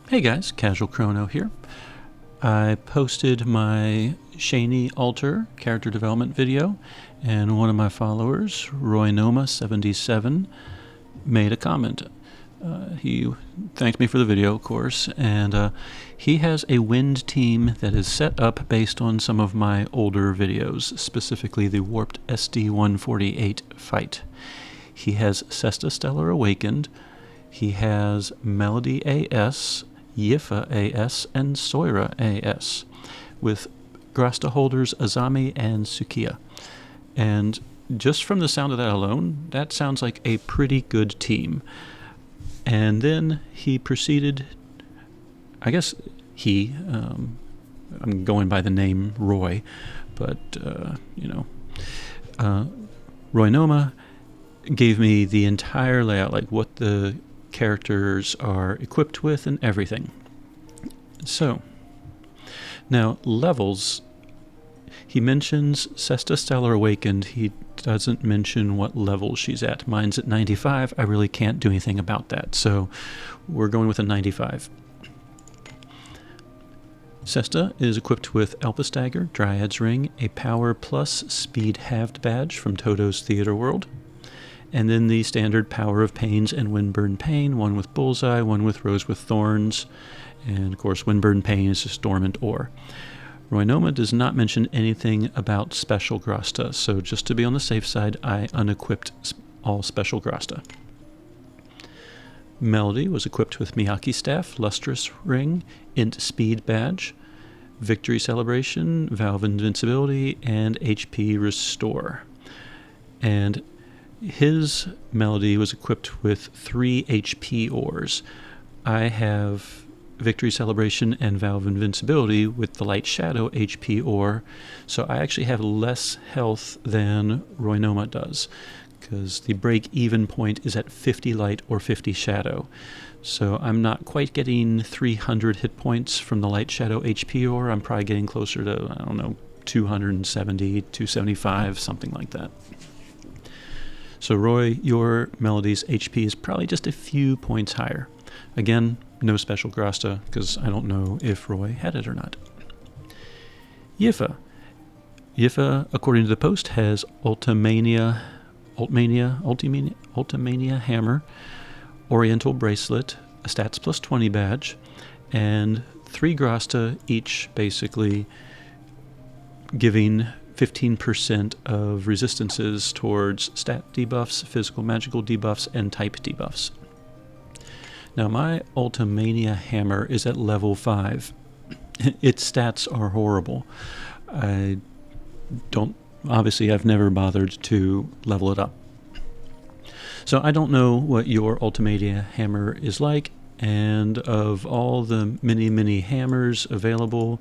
Hey guys, Casual Chrono here. I posted my Shanie Alter character development video, and one of my followers, Roynoma77, made a comment. He thanked me for the video, of course, and he has a wind team that is set up based on some of my older videos, specifically the Warped SD-148 fight. He has Sesta Stellar Awakened, he has Melody AS, Yifa AS, and Soira AS, with Grasta holders Azami and Sukiya. And just from the sound of that alone, that sounds like a pretty good team. And then he proceeded, I guess I'm going by the name Roy, but, Roynoma gave me the entire layout, like what the characters are equipped with and everything. So, now levels, he mentions Sesta Stellar Awakened. He doesn't mention what level she's at. Mine's at 95. I really can't do anything about that, so we're going with a 95. Sesta is equipped with Elpis Dagger, Dryad's Ring, a Power Plus Speed Halved badge from Toto's Theater World, and then the standard Power of Pains and Windburn Pain, one with Bullseye, one with Rose with Thorns, and of course Windburn Pain is just Dormant Ore. Roynoma does not mention anything about Special Grasta, so just to be on the safe side, I unequipped all Special Grasta. Melody was equipped with Miyaki Staff, Lustrous Ring, Int Speed Badge, Victory Celebration, Valve Invincibility, and HP Restore. And his Melody was equipped with 3 HP ores. I have Victory Celebration and Valve Invincibility with the Light Shadow HP ore, so I actually have less health than Roynoma does, because the break-even point is at 50 Light or 50 Shadow. So I'm not quite getting 300 hit points from the Light Shadow HP ore. I'm probably getting closer to, 270, 275, something like that. So Roy, your Melody's HP is probably just a few points higher. Again, no Special Grasta, because I don't know if Roy had it or not. Yifa, according to the post, has Ultimania Hammer, Oriental Bracelet, a Stats plus 20 badge, and 3 Grasta each, basically giving 15% of resistances towards stat debuffs, physical magical debuffs, and type debuffs. Now my Ultimania Hammer is at level 5. Its stats are horrible. Obviously I've never bothered to level it up. So I don't know what your Ultimania Hammer is like, and of all the mini hammers available,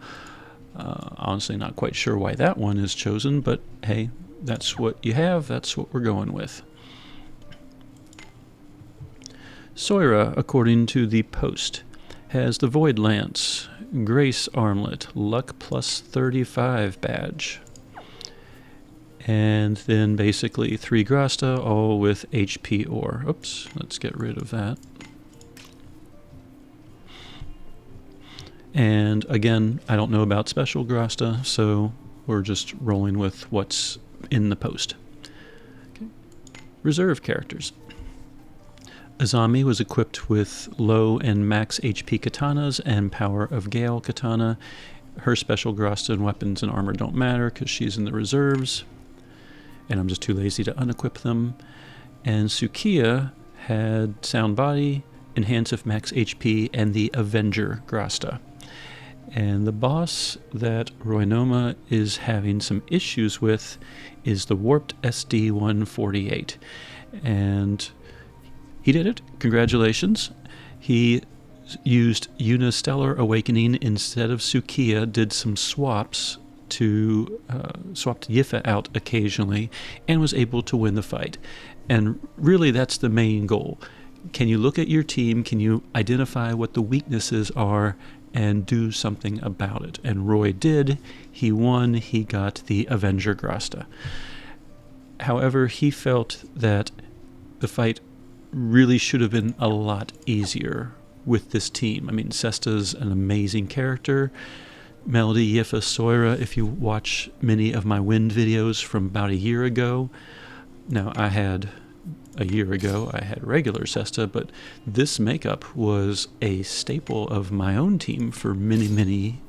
honestly not quite sure why that one is chosen, but hey, that's what you have, that's what we're going with. Soira, according to the post, has the Void Lance, Grace Armlet, Luck plus 35 badge, and then basically 3 Grasta, all with HP ore. Oops, let's get rid of that. And again, I don't know about Special Grasta, so we're just rolling with what's in the post. Okay. Reserve characters. Azami was equipped with low and max HP katanas and Power of Gale katana. Her Special Grasta and weapons and armor don't matter because she's in the reserves, and I'm just too lazy to unequip them. And Sukiya had Sound Body, Enhance of Max HP, and the Avenger Grasta. And the boss that Roynoma is having some issues with is the Warped SD-148. And he did it. Congratulations. He used Unistellar Awakening instead of Sukiya, did some swaps to swapped Yifa out occasionally, and was able to win the fight. And really that's the main goal. Can you look at your team? Can you identify what the weaknesses are and do something about it? And Roy did. He won. He got the Avenger Grasta. However, he felt that the fight really should have been a lot easier with this team. I mean, Sesta's an amazing character. Melody, Yifa, Soira, if you watch many of my wind videos from about a year ago. Now, a year ago, I had regular Sesta, but this makeup was a staple of my own team for many, many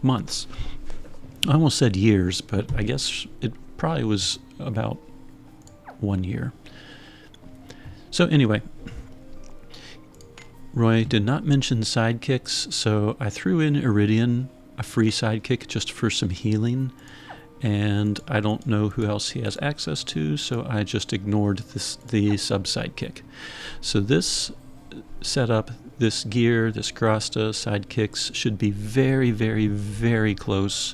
months. I almost said years, but I guess it probably was about 1 year. So anyway, Roy did not mention sidekicks, so I threw in Iridian, a free sidekick, just for some healing. And I don't know who else he has access to, so I just ignored the sub-sidekick. So this setup, this gear, this Grasta, sidekicks, should be very, very, very close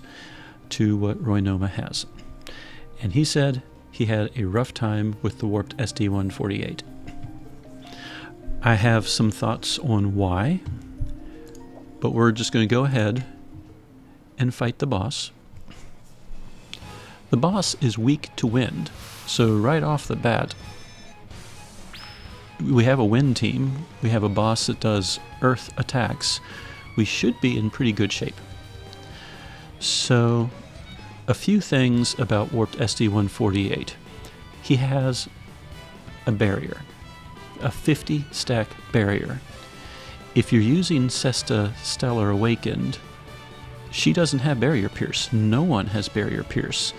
to what Roynoma has. And he said he had a rough time with the warped SD-148. I have some thoughts on why, but we're just going to go ahead and fight the boss. The boss is weak to wind, so right off the bat, we have a wind team, we have a boss that does earth attacks. We should be in pretty good shape. So, a few things about warped SD-148. He has a barrier, a 50 stack barrier. If you're using Sesta Stellar Awakened, she doesn't have barrier pierce. No one has barrier pierce.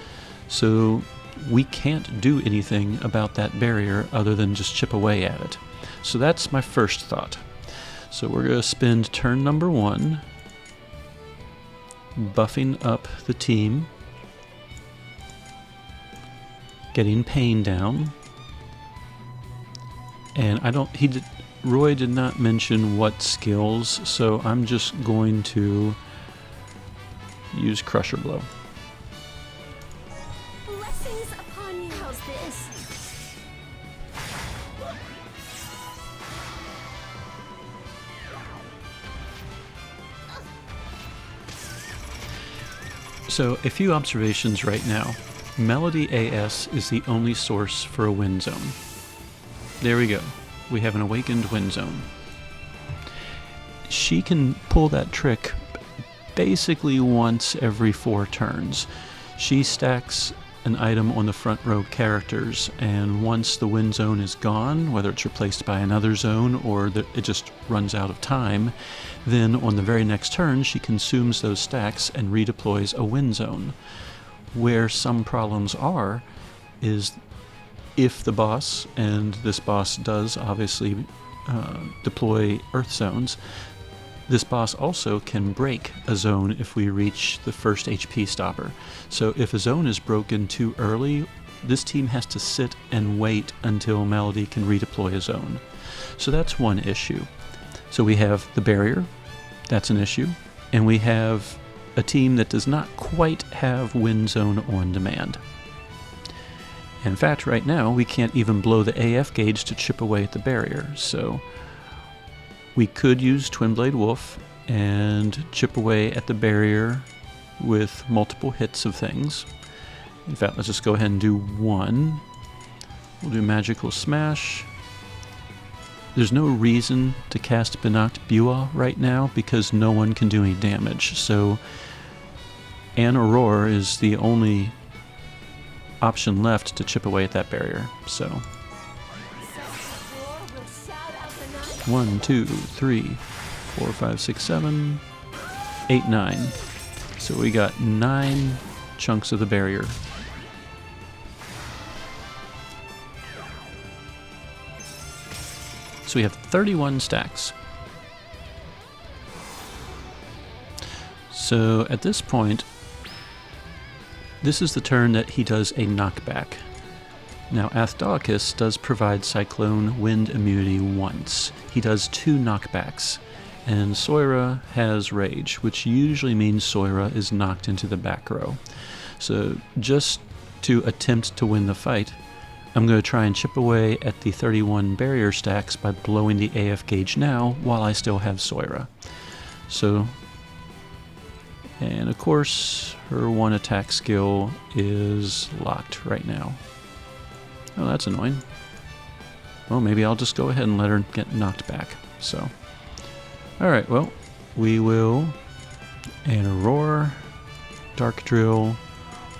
So we can't do anything about that barrier other than just chip away at it. So that's my first thought. So we're going to spend turn number 1 buffing up the team, getting pain down. And Roy did not mention what skills, so I'm just going to use Crusher Blow. Blessings upon you. How's this? So a few observations right now. Melody AS is the only source for a wind zone. There we go. We have an awakened wind zone. She can pull that trick basically once every 4 turns. She stacks an item on the front row characters, and once the wind zone is gone, whether it's replaced by another zone or it just runs out of time, then on the very next turn she consumes those stacks and redeploys a wind zone. Where some problems are is if the boss, and this boss does obviously deploy earth zones, this boss also can break a zone if we reach the first HP stopper. So if a zone is broken too early, this team has to sit and wait until Melody can redeploy a zone. So that's one issue. So we have the barrier, that's an issue, and we have a team that does not quite have wind zone on demand. In fact, right now, we can't even blow the AF gauge to chip away at the barrier, so we could use Twin Blade Wolf and chip away at the barrier with multiple hits of things. In fact, let's just go ahead and do 1. We'll do Magical Smash. There's no reason to cast Binact Buah right now because no one can do any damage, so An Aurora is the only option left to chip away at that barrier. So 1, 2, 3, 4, 5, 6, 7, 8, 9. So we got 9 chunks of the barrier. So we have 31 stacks. So at this point, this is the turn that he does a knockback. Now, Athdalicus does provide Cyclone Wind immunity once. He does 2 knockbacks. And Soira has Rage, which usually means Soira is knocked into the back row. So just to attempt to win the fight, I'm going to try and chip away at the 31 barrier stacks by blowing the AF gauge now while I still have Soira. So, and of course, her 1 attack skill is locked right now. Oh, that's annoying. Well, maybe I'll just go ahead and let her get knocked back. So, Alright, well, we will, and a roar, dark drill,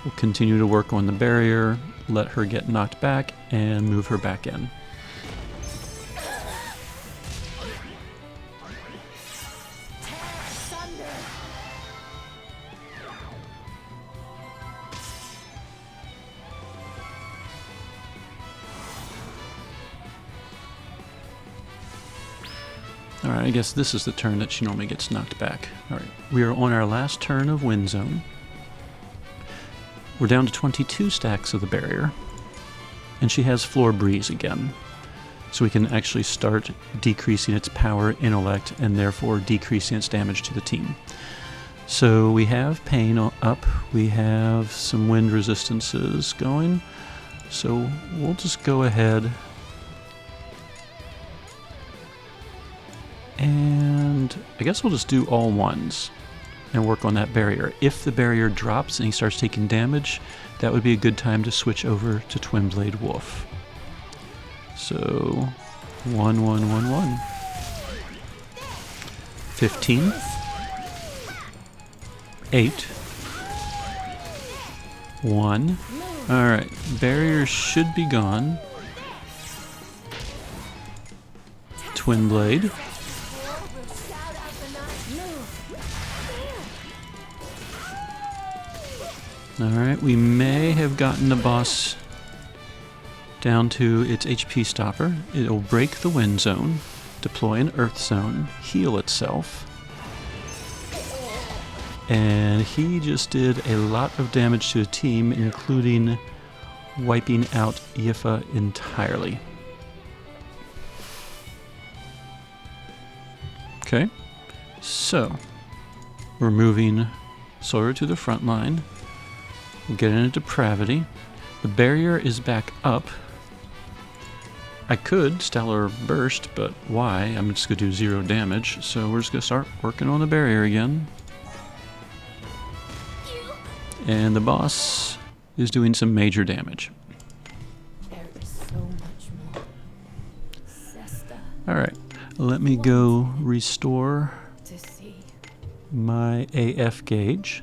we'll continue to work on the barrier, let her get knocked back, and move her back in. Alright, I guess this is the turn that she normally gets knocked back. Alright, we are on our last turn of Wind Zone. We're down to 22 stacks of the barrier. And she has Floor Breeze again. So we can actually start decreasing its power, intellect, and therefore decreasing its damage to the team. So we have Pain up, we have some wind resistances going. So we'll just go ahead and I guess we'll just do all ones and work on that barrier. If the barrier drops and he starts taking damage, that would be a good time to switch over to Twin Blade Wolf. So 1, 1, 1, 1. 15. 8. 1. Alright, barrier should be gone. Twin Blade. Alright, we may have gotten the boss down to its HP stopper. It'll break the Wind Zone, deploy an Earth Zone, heal itself. And he just did a lot of damage to the team, including wiping out Yifa entirely. Okay, so we're moving Sawyer to the front line. We'll get into Depravity. The barrier is back up. I could Stellar Burst, but why? I'm just going to do 0 damage, so we're just going to start working on the barrier again. And the boss is doing some major damage. There is so much more. Sesta. Alright, let me go restore To see. my AF gauge.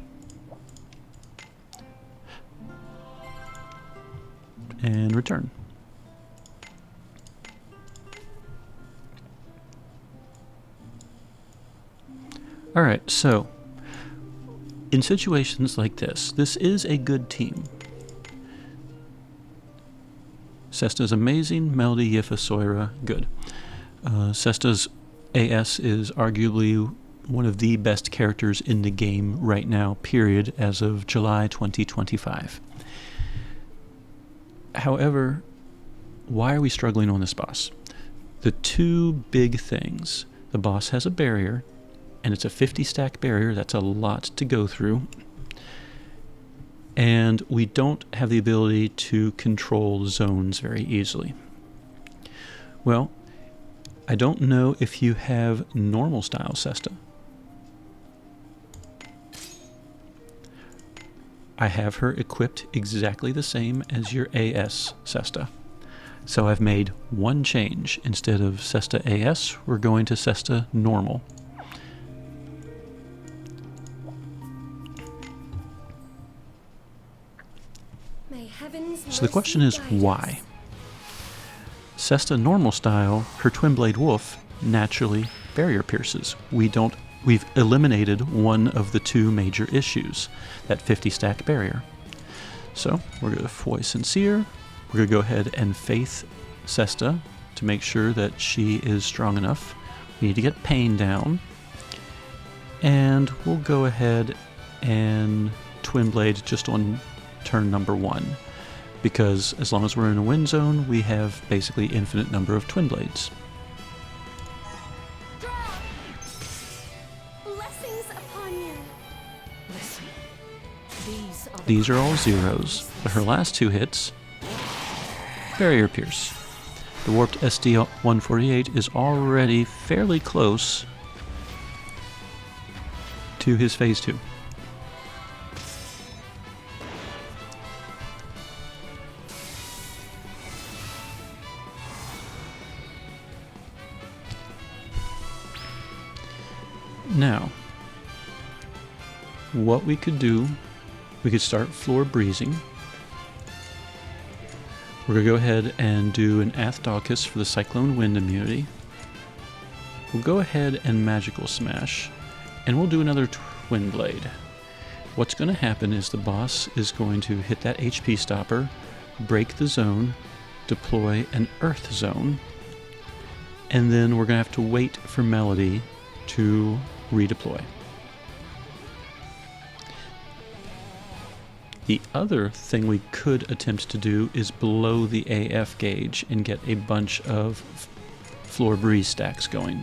And return. Alright, so in situations like this is a good team. Sesta's amazing, Melody, Yifa, Soira, good. Sesta's AS is arguably one of the best characters in the game right now, period, as of July 2025. However, why are we struggling on this boss? The two big things. The boss has a barrier, and it's a 50 stack barrier. That's a lot to go through. And we don't have the ability to control zones very easily. Well, I don't know if you have normal style Sesta. I have her equipped exactly the same as your AS Sesta. So I've made one change. Instead of Sesta AS, we're going to Sesta Normal. May heaven's So the question mercy is guide why? us. Sesta Normal Style, her Twin Blade Wolf, naturally barrier pierces. We've eliminated one of the two major issues, that 50 stack barrier. So we're going to Foi Sincere. We're going to go ahead and Faith Sesta to make sure that she is strong enough. We need to get Pain down. And we'll go ahead and Twin Blade just on turn number 1. Because as long as we're in a Wind Zone, we have basically infinite number of Twin Blades. Blessings upon you. Listen. These are all zeros, but her last two hits, Barrier Pierce. The Warped SD-148 is already fairly close to his Phase 2. what we could do, we could start floor breezing. We're going to go ahead and do an Athdokus for the Cyclone Wind immunity. We'll go ahead and Magical Smash, and we'll do another Twin Blade. What's going to happen is the boss is going to hit that HP stopper, break the zone, deploy an Earth zone, and then we're going to have to wait for Melody to redeploy. The other thing we could attempt to do is blow the AF gauge and get a bunch of floor breeze stacks going.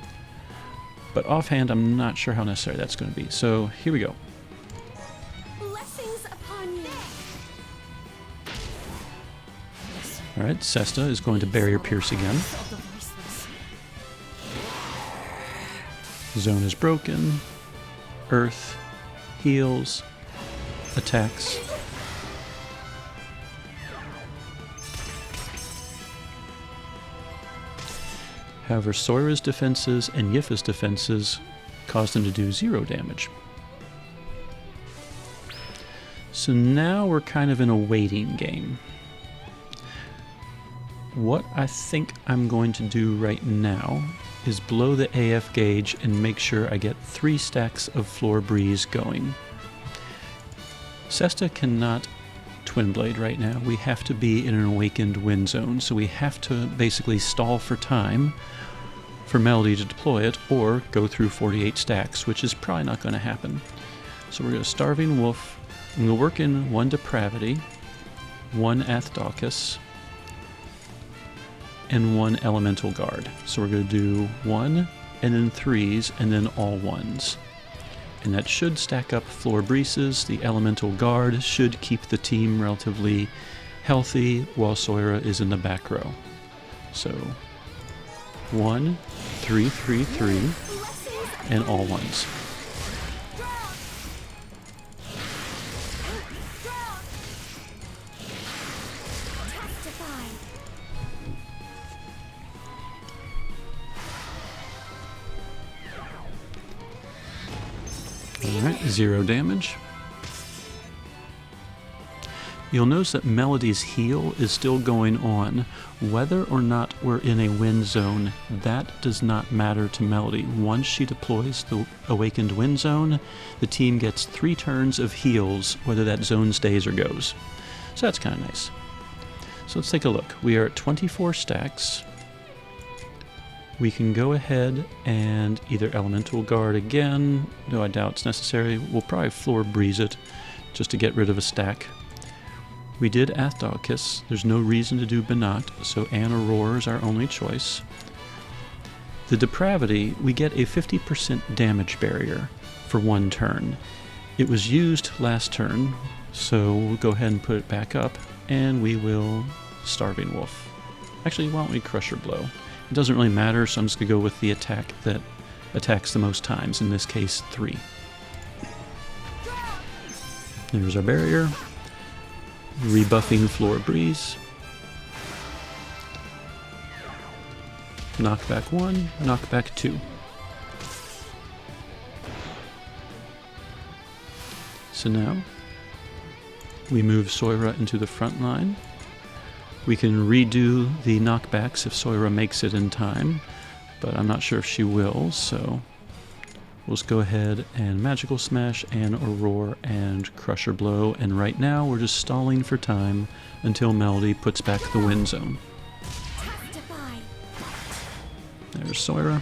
But offhand, I'm not sure how necessary that's going to be. So here we go. Blessings upon you. Alright, Sesta is going to barrier pierce again. Zone is broken. Earth heals. Attacks. However, Soira's defenses and Yifa's defenses caused him to do 0 damage. So now we're kind of in a waiting game. What I think I'm going to do right now is blow the AF gauge and make sure I get 3 stacks of floor breeze going. Sesta cannot Twin Blade right now. We have to be in an awakened wind zone, so we have to basically stall for time for Melody to deploy it, or go through 48 stacks, which is probably not going to happen. So we're going to Starving Wolf. I'm going to work in 1 Depravity, 1 Athdokus, and 1 Elemental Guard. So we're going to do 1, and then 3s, and then all 1s. And that should stack up floor breezes. The Elemental Guard should keep the team relatively healthy while Soira is in the back row. So 1, 3, 3, 3, and all 1s. Alright, 0 damage. You'll notice that Melody's heal is still going on. Whether or not we're in a wind zone, that does not matter to Melody. Once she deploys the awakened wind zone, the team gets 3 turns of heals, whether that zone stays or goes. So that's kind of nice. So let's take a look. We are at 24 stacks. We can go ahead and either Elemental Guard again, though I doubt it's necessary. We'll probably floor breeze it just to get rid of a stack. We did Athdokus. There's no reason to do Banat, so Anna Roar is our only choice. The Depravity, we get a 50% damage barrier for 1 turn. It was used last turn, so we'll go ahead and put it back up, and we will Starving Wolf. Actually, why don't we Crusher Blow? It doesn't really matter, so I'm just going to go with the attack that attacks the most times, in this case 3. There's our barrier. Rebuffing Floor Breeze. Knockback 1, knockback 2. So now we move Soira into the front line. We can redo the knockbacks if Soira makes it in time, but I'm not sure if she will, so we'll just go ahead and Magical Smash and Aurora and Crusher Blow, and right now we're just stalling for time until Melody puts back the wind zone. There's Soira.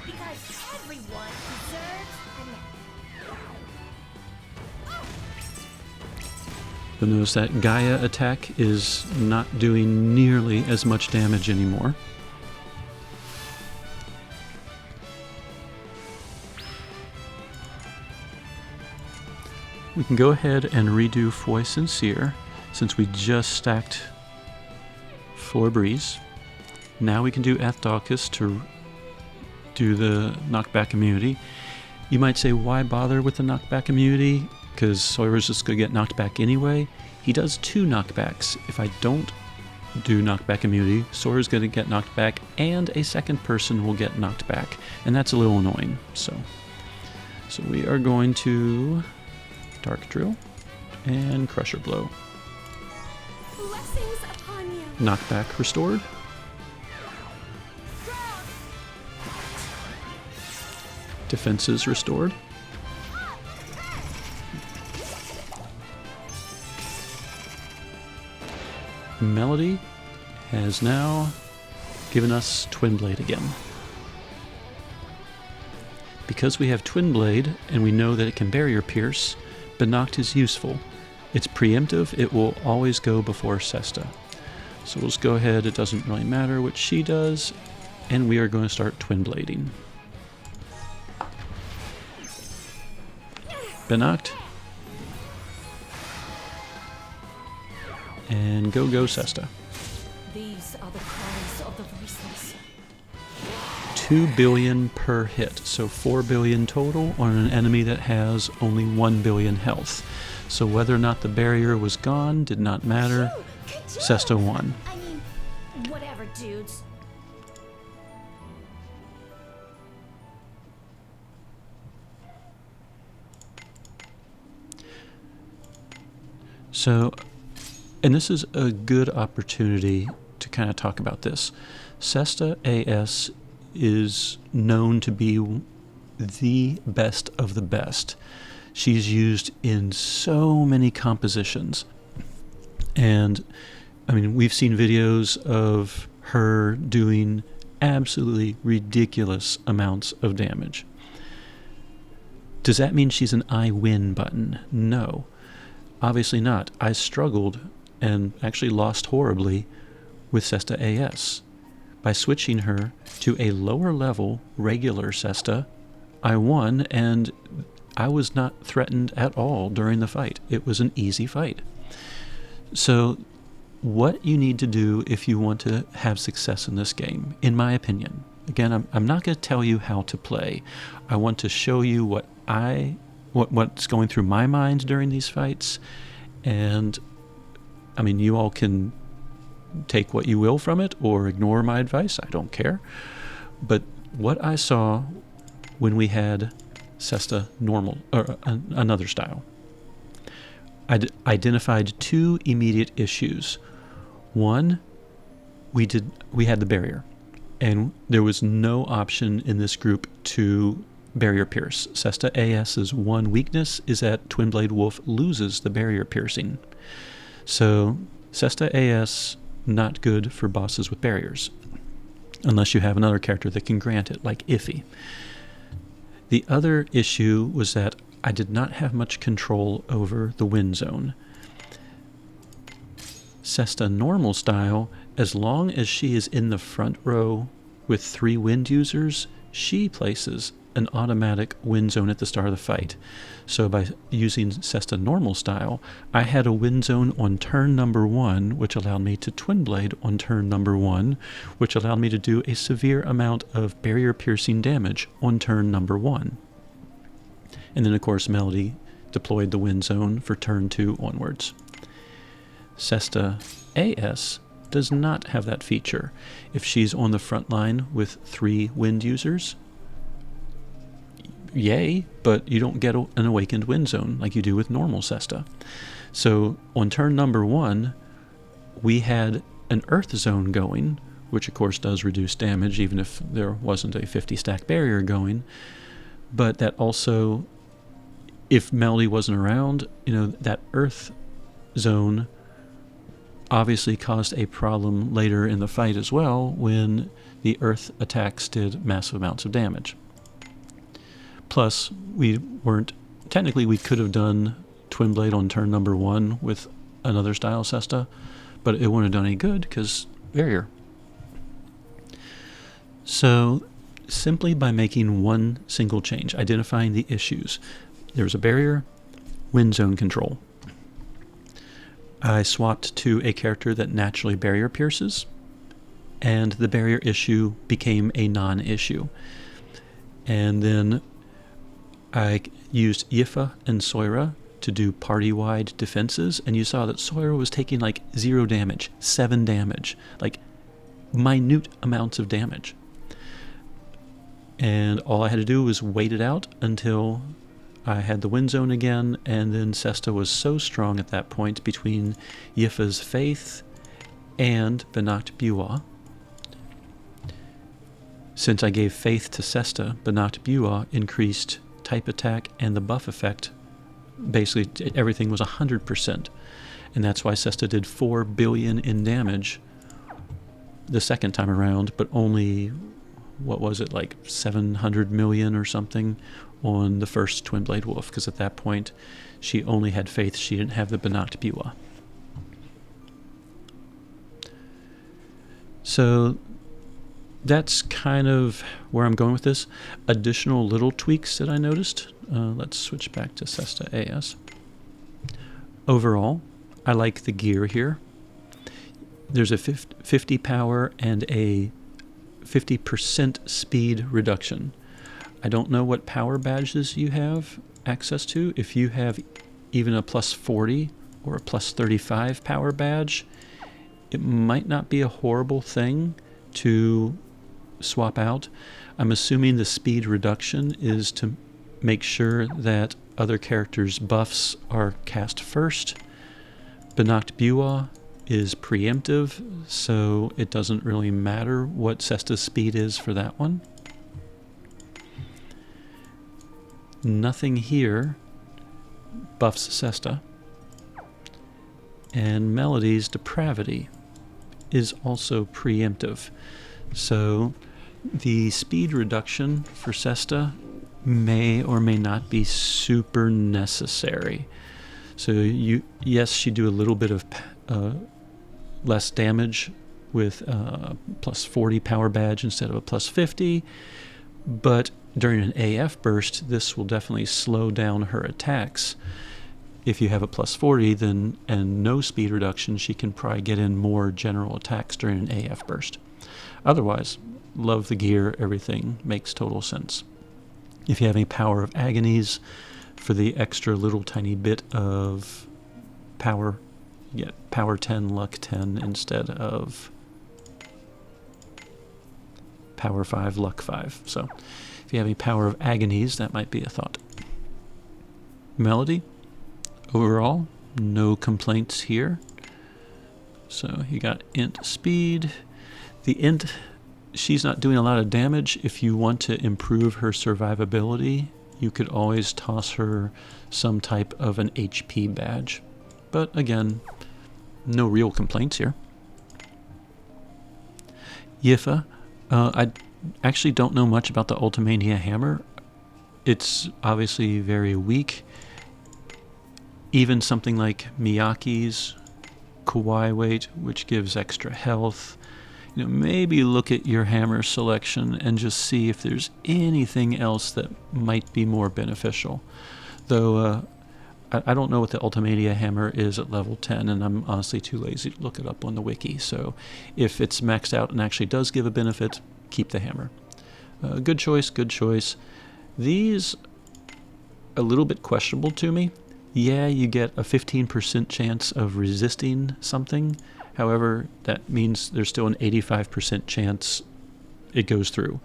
You'll notice that Gaia attack is not doing nearly as much damage anymore. We can go ahead and redo Foi Sincere since we just stacked Floor Breeze. Now we can do Athdokus to do the knockback immunity. You might say, why bother with the knockback immunity? Because Soira's just going to get knocked back anyway. He does 2 knockbacks. If I don't do knockback immunity, Soira's going to get knocked back, and a second person will get knocked back. And that's a little annoying. So we are going to Dark Drill, and Crusher Blow. Blessings upon you. Knockback restored. Defenses restored. Melody has now given us Twin Blade again. Because we have Twin Blade and we know that it can barrier pierce, Benacht is useful. It's preemptive, it will always go before Sesta. So we'll just go ahead, it doesn't really matter what she does, and we are going to start Twin Blading. Benacht. And go Sesta. These are the cries of the voiceless. 2 billion per hit, so 4 billion total on an enemy that has only 1 billion health. So whether or not the barrier was gone did not matter. Sesta won. I mean, whatever, dudes. So, and this is a good opportunity to kind of talk about this. Sesta AS is known to be the best of the best. She's used in so many compositions. And, I mean, we've seen videos of her doing absolutely ridiculous amounts of damage. Does that mean she's an I win button? No. Obviously not. I struggled and actually lost horribly with Sesta AS. By switching her to a lower level regular Sesta, I won, and I was not threatened at all during the fight. It was an easy fight. So what you need to do if you want to have success in this game, in my opinion, again, I'm not going to tell you how to play. I want to show you what's going through my mind during these fights, and I mean, you all can take what you will from it or ignore my advice. I don't care. But what I saw when we had Sesta normal, or another style, I identified two immediate issues. One, we had the barrier, and there was no option in this group to barrier pierce. Sesta AS's one weakness is that Twin Blade Wolf loses the barrier piercing. So Sesta AS, not good for bosses with barriers, unless you have another character that can grant it, like Iffy. The other issue was that I did not have much control over the wind zone. Sesta normal style, as long as she is in the front row with 3 wind users, she places an automatic wind zone at the start of the fight. So by using Sesta normal style, I had a wind zone on turn number 1, which allowed me to Twin Blade on turn number 1, which allowed me to do a severe amount of barrier piercing damage on turn number 1. And then of course Melody deployed the wind zone for turn 2 onwards. Sesta AS does not have that feature. If she's on the front line with 3 wind users, yay, but you don't get an awakened wind zone like you do with normal Sesta. So on turn number 1, we had an earth zone going, which of course does reduce damage even if there wasn't a 50 stack barrier going, but that also, if Melody wasn't around, that earth zone obviously caused a problem later in the fight as well when the earth attacks did massive amounts of damage. Plus, we could have done Twin Blade on turn number 1 with another style Sesta, but it wouldn't have done any good because barrier. So, simply by making one single change, identifying the issues. There's a barrier, wind zone control. I swapped to a character that naturally barrier pierces, and the barrier issue became a non-issue. And then I used Yifa and Soira to do party-wide defenses, and you saw that Soira was taking like 0 damage, 7 damage, like minute amounts of damage. And all I had to do was wait it out until I had the win zone again, and then Sesta was so strong at that point between Yifa's Faith and Benacht Buah. Since I gave Faith to Sesta, Benacht Buah increased type attack and the buff effect. Basically, everything was 100%. And that's why Sesta did 4 billion in damage the second time around, but only, what was it, like 700 million or something on the first Twin Blade Wolf, because at that point she only had Faith, she didn't have the Benacht Buah. So that's kind of where I'm going with this. Additional little tweaks that I noticed. Let's switch back to Sesta AS. Overall, I like the gear here. There's a 50 power and a 50% speed reduction. I don't know what power badges you have access to. If you have even a plus 40 or a plus 35 power badge, it might not be a horrible thing to swap out. I'm assuming the speed reduction is to make sure that other characters' buffs are cast first. Benacht Buah is preemptive, so it doesn't really matter what Sesta's speed is for that one. Nothing here buffs Sesta. And Melody's Depravity is also preemptive. So the speed reduction for Sesta may or may not be super necessary. So yes, she do a little bit of less damage with plus 40 power badge instead of a plus 50, but during an AF burst, this will definitely slow down her attacks. If you have a plus 40 then and no speed reduction, she can probably get in more general attacks during an AF burst. Otherwise, love the gear, everything makes total sense. If you have any Power of Agonies, for the extra little tiny bit of power, you get Power 10, Luck 10 instead of Power 5, Luck 5. So if you have any Power of Agonies, that might be a thought. Melody, overall, no complaints here. So you got int speed. The int, she's not doing a lot of damage. If you want to improve her survivability, you could always toss her some type of an HP badge. But again, no real complaints here. Yifa, I actually don't know much about the Ultimania hammer. It's obviously very weak. Even something like Miyake's Kawaii weight, which gives extra health. You know, maybe look at your hammer selection and just see if there's anything else that might be more beneficial. Though I don't know what the Ultimania hammer is at level 10, and I'm honestly too lazy to look it up on the wiki. So if it's maxed out and actually does give a benefit, keep the hammer. Good choice, good choice. These, a little bit questionable to me. Yeah, you get a 15% chance of resisting something. However, that means there's still an 85% chance it goes through.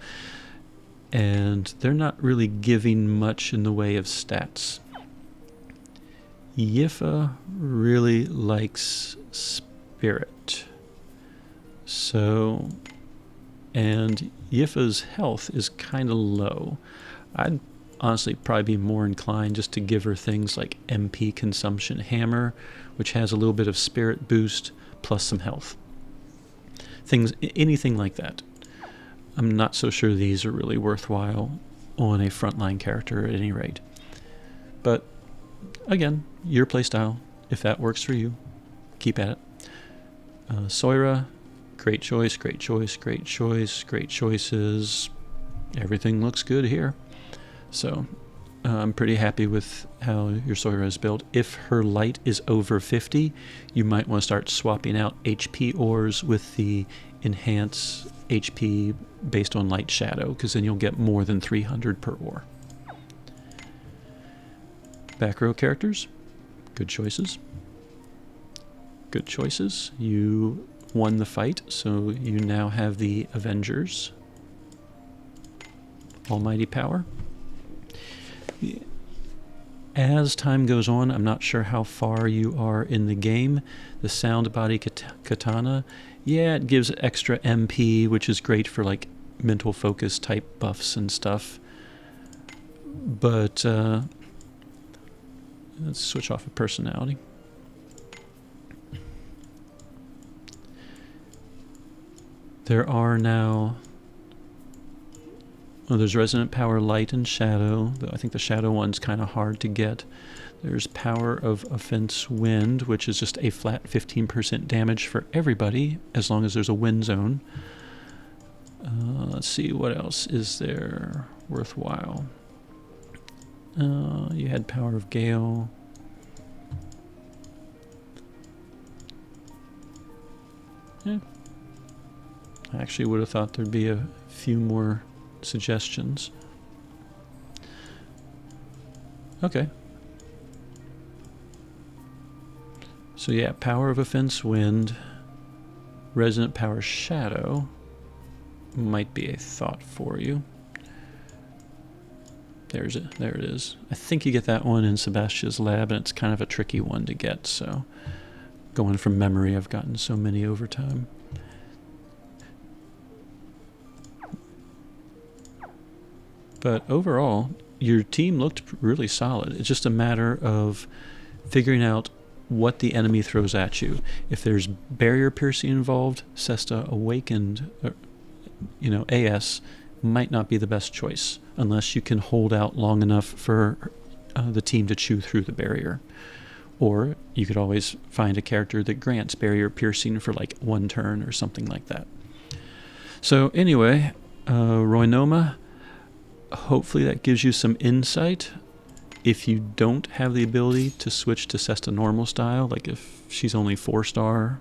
And they're not really giving much in the way of stats. Yifa really likes Spirit. So, and Yifa's health is kind of low. I'd honestly probably be more inclined just to give her things like MP Consumption Hammer, which has a little bit of Spirit boost, plus some health. Anything like that. I'm not so sure these are really worthwhile on a frontline character at any rate. But again, your playstyle. If that works for you, keep at it. Soira, great choice, great choice, great choice, great choices. Everything looks good here. So I'm pretty happy with how your Soira is built. If her light is over 50, you might want to start swapping out HP ores with the enhance HP based on light shadow, because then you'll get more than 300 per ore. Back row characters, good choices. Good choices. You won the fight, so you now have the Avengers. Almighty power. As time goes on, I'm not sure how far you are in the game. The sound body katana, yeah, it gives extra MP, which is great for like mental focus type buffs and stuff. But let's switch off of personality. There are now... Well, there's Resonant Power Light and Shadow. I think the Shadow one's kind of hard to get. There's Power of Offense Wind, which is just a flat 15% damage for everybody, as long as there's a wind zone. Let's see, what else is there worthwhile? You had Power of Gale. Yeah. I actually would have thought there'd be a few more suggestions. Okay. So yeah, Power of Offense Wind, Resonant Power Shadow might be a thought for you. There it is. I think you get that one in Sebastia's lab, and it's kind of a tricky one to get, so going from memory, I've gotten so many over time. But overall, your team looked really solid. It's just a matter of figuring out what the enemy throws at you. If there's barrier piercing involved, Sesta Awakened, AS might not be the best choice unless you can hold out long enough for the team to chew through the barrier. Or you could always find a character that grants barrier piercing for like one turn or something like that. So anyway, Roynoma, hopefully that gives you some insight. If you don't have the ability to switch to Sesta normal style, like if she's only 4-star,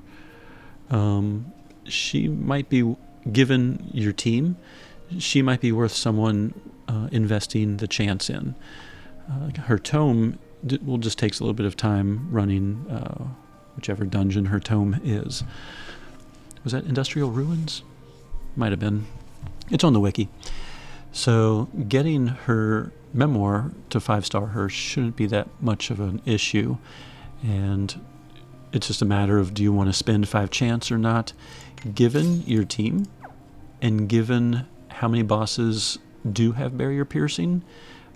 she might be, given your team, she might be worth someone investing the chance in. Her tome just takes a little bit of time running whichever dungeon her tome is. Was that Industrial Ruins? Might have been. It's on the wiki. So getting her memoir to 5-star her shouldn't be that much of an issue, and it's just a matter of, do you want to spend 5 chance or not? Given your team and given how many bosses do have barrier piercing,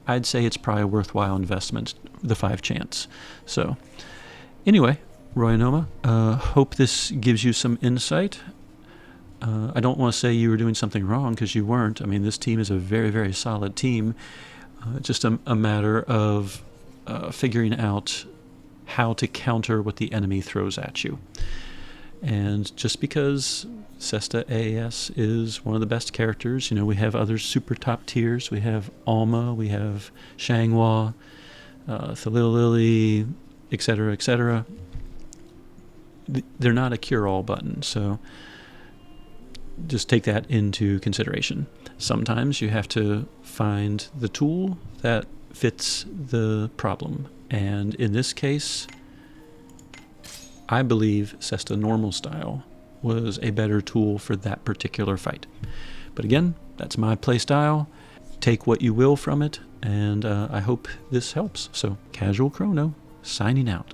I'd say it's probably a worthwhile investment, the 5 chance. So anyway, Roynoma, hope this gives you some insight. I don't want to say you were doing something wrong, because you weren't. I mean, this team is a very, very solid team. Just a matter of figuring out how to counter what the enemy throws at you. And just because Sesta AS is one of the best characters, we have other super top tiers. We have Alma, we have Shanghua, Thalili, etc., etc. They're not a cure-all button, so just take that into consideration. Sometimes you have to find the tool that fits the problem. And in this case, I believe Sesta normal style was a better tool for that particular fight. But again, that's my play style. Take what you will from it, and I hope this helps. So, Casual Crono, signing out.